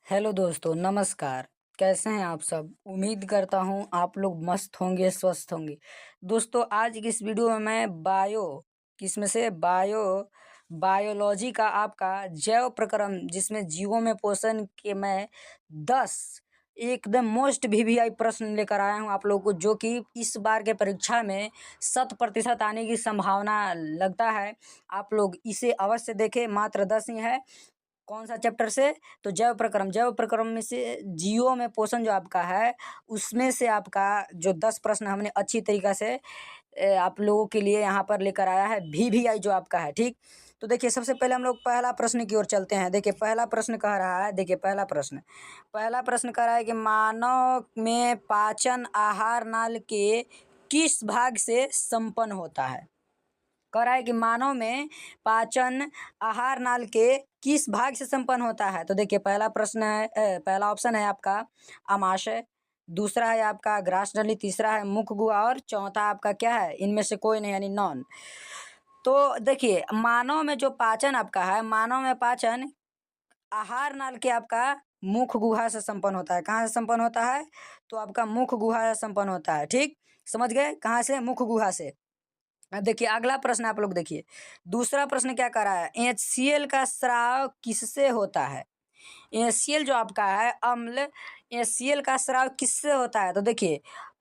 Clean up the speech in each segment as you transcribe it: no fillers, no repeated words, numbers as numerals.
Hello दोस्तों, नमस्कार। कैसे हैं आप सब? उम्मीद करता हूँ आप लोग मस्त होंगे, स्वस्थ होंगे। दोस्तों, आज की इस वीडियो में मैं किसमें से बायोलॉजी का आपका जैव प्रक्रम जिसमें जीवों में पोषण के मैं 10 एकदम मोस्ट वीवीआई प्रश्न लेकर आया हूँ आप लोगों को, जो कि इस बार के परीक्षा में 100% आने की संभावना लगता है। आप लोग इसे अवश्य देखें, मात्र 10 ही है। कौन सा चैप्टर से? तो जैव प्रक्रम में से जीवों में पोषण जो आपका है, उसमें से आपका जो 10 प्रश्न हमने अच्छी तरीक़ा से आप लोगों के लिए यहाँ पर लेकर आया है, वीवीआई जो आपका है, ठीक? तो देखिए, सबसे पहले हम लोग पहला प्रश्न की ओर चलते हैं। देखिए, पहला प्रश्न कह रहा है, देखिए पहला प्रश्न कह रहा है कि मानव में पाचन आहार नाल के किस भाग से संपन्न होता है? कह रहा है कि मानव में पाचन आहार नाल के किस भाग से संपन्न होता है? तो देखिए, पहला ऑप्शन है आपका अमाशय, दूसरा है आपका ग्रासनली, तीसरा है मुख गुहा और चौथा आपका क्या है? इनमें से कोई नहीं, यानी नॉन। तो देखिए, मानव में जो पाचन आपका है, मानव में पाचन आहार नाल के आपका मुख गुहा से संपन्न होता है। कहाँ से संपन्न होता है? तो आपका मुख गुहा से संपन्न होता है, ठीक? समझ गए? कहाँ से? मुख गुहा से। अब देखिए, अगला प्रश्न आप लोग देखिए। दूसरा प्रश्न क्या कर रहा है? एचसीएल का स्राव किससे होता है? एचसीएल जो आपका है अम्ल, एचसीएल का स्राव किससे होता है? तो देखिए,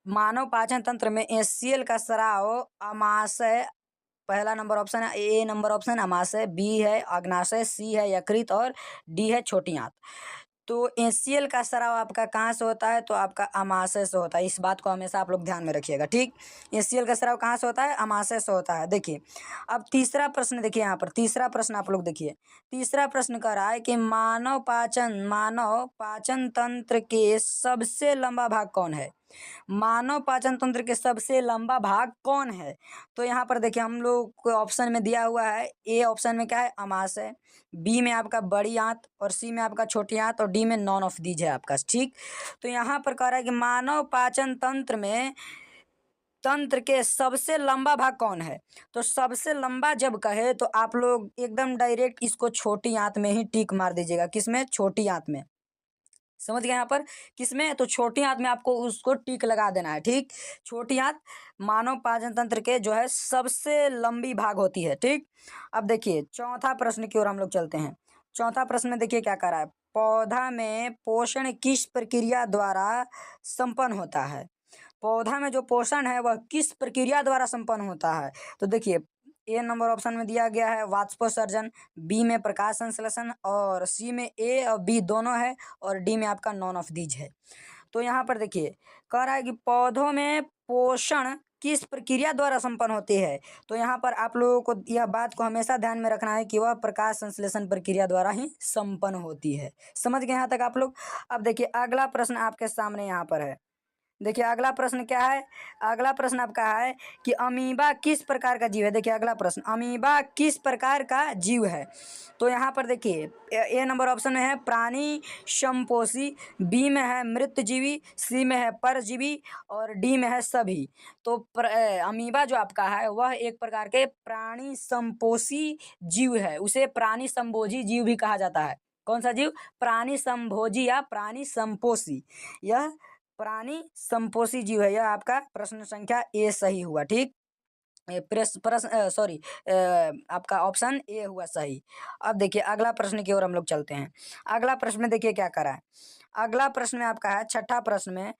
मानव पाचन तंत्र में एचसीएल का स्राव अमाशय, पहला नंबर ऑप्शन है, ए नंबर ऑप्शन अमाशय, बी है अग्नाशय, सी है यकृत और डी है छोटी आंत। तो एचसीएल का स्राव आपका कहाँ से होता है? तो आपका अमाशय से होता है। इस बात को हमेशा आप लोग ध्यान में रखिएगा, ठीक? एचसीएल का स्राव कहाँ से होता है? अमाशय से होता है। देखिए, अब तीसरा प्रश्न देखिए, यहाँ पर तीसरा प्रश्न आप लोग देखिए। तीसरा प्रश्न कह रहा है कि मानव पाचन तंत्र के सबसे लंबा भाग कौन है? मानव पाचन तंत्र के सबसे लंबा भाग कौन है? तो यहाँ पर देखिए, हम लोग को ऑप्शन में दिया हुआ है। ए ऑप्शन में क्या है? अमाशय, बी में आपका बड़ी आंत और सी में आपका छोटी आंत और डी में नॉन ऑफ दीज है आपका, ठीक? तो यहाँ पर कह रहा है कि मानव पाचन तंत्र के सबसे लंबा भाग कौन है? तो सबसे लंबा जब कहे तो आप लोग एकदम डायरेक्ट इसको छोटी आंत में ही टिक मार दीजिएगा। किसमें? छोटी आंत में। समझ गए? यहाँ पर किसमें? तो छोटी आंत में आपको उसको टिक लगा देना है, ठीक? छोटी आंत मानव पाचन तंत्र के जो है सबसे लंबी भाग होती है, ठीक? अब देखिए, चौथा प्रश्न की ओर हम लोग चलते हैं। चौथा प्रश्न में देखिए क्या कर रहा है? पौधा में पोषण किस प्रक्रिया द्वारा संपन्न होता है? पौधा में जो पोषण है वह किस प्रक्रिया द्वारा संपन्न होता है? तो देखिए, ए नंबर ऑप्शन में दिया गया है वाष्पोत्सर्जन, बी में प्रकाश संश्लेषण और सी में ए और बी दोनों है और डी में आपका नॉन ऑफ दीज है। तो यहाँ पर देखिए, कह रहा है कि पौधों में पोषण किस प्रक्रिया द्वारा संपन्न होती है? तो यहाँ पर आप लोगों को यह बात को हमेशा ध्यान में रखना है कि वह प्रकाश संश्लेषण प्रक्रिया द्वारा ही संपन्न होती है। समझ गए यहाँ तक आप लोग? अब देखिए, अगला प्रश्न आपके सामने यहाँ पर है। देखिए, अगला प्रश्न क्या है? अगला प्रश्न आपका है कि अमीबा किस प्रकार का जीव है? देखिए, अगला प्रश्न, अमीबा किस प्रकार का जीव है? तो यहाँ पर देखिए, ए नंबर ऑप्शन में है प्राणी संपोषी, बी में है मृतजीवी, सी में है परजीवी और डी में है सभी। तो अमीबा जो आपका है वह एक प्रकार के प्राणी संपोषी जीव है। उसे प्राणी संभोजी जीव भी कहा जाता है। कौन सा जीव? प्राणी संभोजी या प्राणी संपोषी। यह प्राणी संपोषी जीव है। यह आपका प्रश्न संख्या ए सही हुआ, ठीक? आपका ऑप्शन ए हुआ सही। अब देखिए, अगला प्रश्न की ओर हम लोग चलते हैं। अगला प्रश्न में देखिए क्या करा है। अगला प्रश्न में आपका है, छठा प्रश्न में,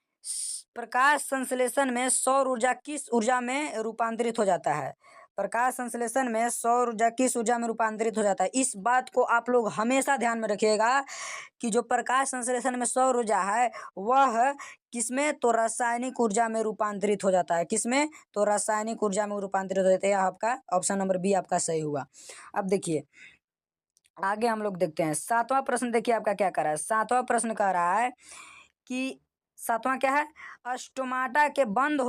प्रकाश संश्लेषण में सौर ऊर्जा किस ऊर्जा में रूपांतरित हो जाता है? प्रकाश संश्लेषण में सौर ऊर्जा किस ऊर्जा में रूपांतरित हो जाता है? इस बात को आप लोग हमेशा ध्यान में रखिएगा कि जो प्रकाश संश्लेषण में सौर ऊर्जा है वह किसमें? तो रासायनिक ऊर्जा में रूपांतरित हो जाता है। किसमें? तो रासायनिक ऊर्जा में रूपांतरित हो जाता है। आपका ऑप्शन नंबर बी आपका सही हुआ। अब देखिए, आगे हम लोग देखते हैं। सातवां प्रश्न देखिए आपका क्या कर रहा है। सातवां प्रश्न कह रहा है कि सातवां क्या है? स्टोमाटा के बंद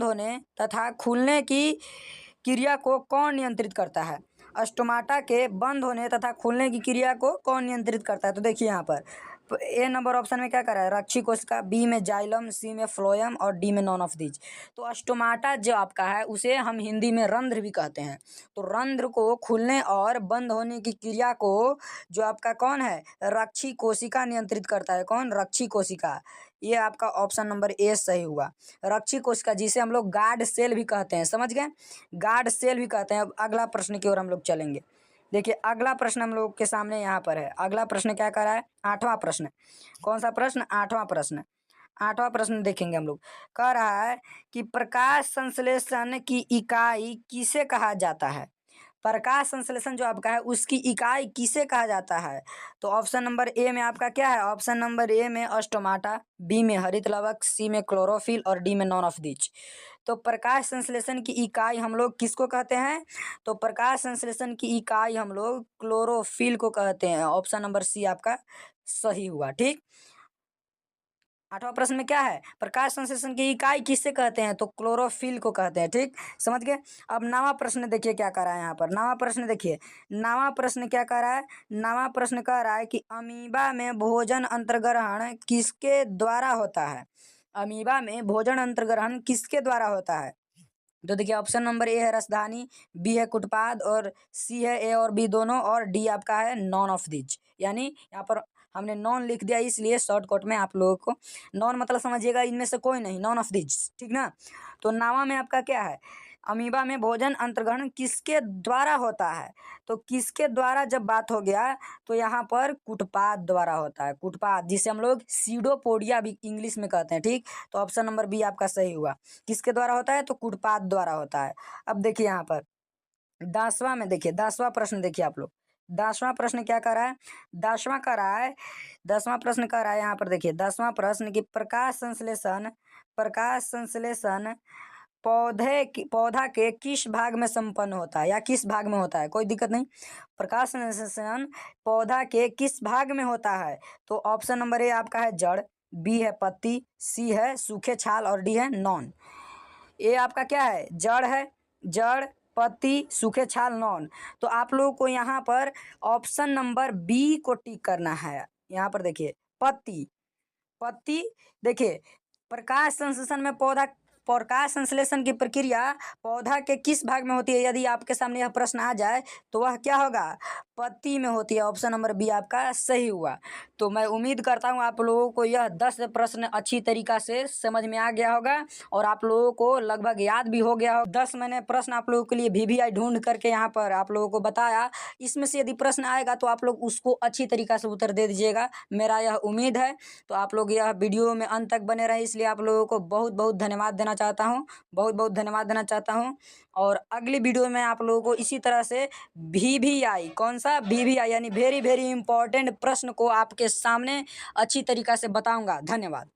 होने तथा खुलने की क्रिया को कौन नियंत्रित करता है? स्टोमाटा के बंद होने तथा खुलने की क्रिया को कौन नियंत्रित करता है? तो देखिए, यहाँ पर ए नंबर ऑप्शन में क्या करा है, रक्षी कोशिका, बी में जाइलम, सी में फ्लोएम और डी में नॉन ऑफ दीज। तो स्टोमाटा जो आपका है उसे हम हिंदी में रंध्र भी कहते हैं। तो रंध्र को खुलने और बंद होने की क्रिया को जो आपका कौन है, रक्षी कोशिका नियंत्रित करता है। कौन, रक्षी कोशिका। ये आपका ऑप्शन नंबर ए सही हुआ। रक्षी कोशिका जिसे हम लोग गार्ड सेल भी कहते हैं, समझ गए, गार्ड सेल भी कहते हैं। अब अगला प्रश्न की ओर हम लोग चलेंगे। देखिए अगला प्रश्न हम लोग के सामने यहाँ पर है। अगला प्रश्न क्या कर रहा है, 8वां प्रश्न। कौन सा प्रश्न, 8वां प्रश्न। 8वां प्रश्न देखेंगे हम लोग। कह रहा है कि प्रकाश संश्लेषण की इकाई किसे कहा जाता है। प्रकाश संश्लेषण जो आपका है उसकी इकाई किसे कहा जाता है। तो ऑप्शन नंबर ए में आपका क्या है, ऑप्शन नंबर ए में स्टोमाटा, बी में हरित लवक, सी में क्लोरोफिल और डी में नॉन ऑफ दीज। तो प्रकाश संश्लेषण की इकाई हम लोग किसको कहते हैं, तो प्रकाश संश्लेषण की इकाई हम लोग क्लोरोफिल को कहते हैं। ऑप्शन नंबर सी आपका सही हुआ। ठीक, 8वां प्रश्न में क्या है, प्रकाश संश्लेषण की इकाई किससे कहते हैं, तो क्लोरोफिल को कहते हैं। ठीक, समझ गए। अब 9वां प्रश्न देखिए क्या कर रहा है यहाँ पर। 9वां प्रश्न देखिए, 9वां प्रश्न क्या कर रहा है, 9वां प्रश्न कह रहा है कि अमीबा में भोजन अंतर्ग्रहण किसके द्वारा होता है। अमीबा में भोजन अंतर्ग्रहण किसके द्वारा होता है। तो देखिए ऑप्शन नंबर ए है रसधानी, बी है कुटपाद और सी है ए और बी दोनों और डी आपका है नॉन ऑफ दीज। यानी यहाँ पर हमने नॉन लिख दिया इसलिए शॉर्टकट में आप लोगों को नॉन मतलब समझिएगा इनमें से कोई नहीं, नॉन ऑफ दीज। ठीक ना। तो 9वां में आपका क्या है, अमीबा में भोजन अंतर्ग्रहण किसके द्वारा होता है। तो किसके द्वारा जब बात हो गया तो यहाँ पर कुटपाद द्वारा होता है। कुटपाद जिसे हम लोग सीडोपोडिया भी इंग्लिश में कहते हैं। ठीक, तो ऑप्शन नंबर बी आपका सही हुआ। किसके द्वारा होता है, तो कुटपाद द्वारा होता है। अब देखिए यहाँ पर 10वां में देखिए, 10वां प्रश्न देखिए आप लोग। 10वां प्रश्न क्या कर रहा है, 10वां कर रहा है, 10वां प्रश्न कर रहा है यहाँ पर देखिए। 10वां प्रश्न की प्रकाश संश्लेषण पौधा के किस भाग में संपन्न होता है या किस भाग में होता है, कोई दिक्कत नहीं। प्रकाश संश्लेषण पौधा के किस भाग में होता है। तो ऑप्शन नंबर ए आपका है जड़, बी है पत्ती, सी है सूखे छाल और डी है नॉन। ए आपका क्या है, जड़ है, जड़, पत्ती, सूखे छाल, नॉन। तो आप लोगों को यहाँ पर ऑप्शन नंबर बी को टिक करना है। यहाँ पर देखिए पत्ती, पत्ती देखिए प्रकाश संश्लेषण की प्रक्रिया पौधा के किस भाग में होती है। यदि आपके सामने यह प्रश्न आ जाए तो वह क्या होगा, पत्ती में होती है। ऑप्शन नंबर बी आपका सही हुआ। तो मैं उम्मीद करता हूँ आप लोगों को यह 10 प्रश्न अच्छी तरीका से समझ में आ गया होगा और आप लोगों को लगभग याद भी हो गया हो। 10 मैंने प्रश्न आप लोगों के लिए VVI ढूंढ करके यहाँ पर आप लोगों को बताया। इसमें से यदि प्रश्न आएगा तो आप लोग उसको अच्छी तरीका से उत्तर दे दीजिएगा, मेरा यह उम्मीद है। तो आप लोग यह वीडियो में अंत तक बने रहे, इसलिए आप लोगों को बहुत बहुत धन्यवाद देना चाहता हूँ, बहुत बहुत धन्यवाद देना चाहता हूँ। और अगली वीडियो में आप लोगों को इसी तरह से VVI, कौन सा VVI यानी वेरी वेरी इंपॉर्टेंट प्रश्न को आपके सामने अच्छी तरीका से बताऊंगा। धन्यवाद।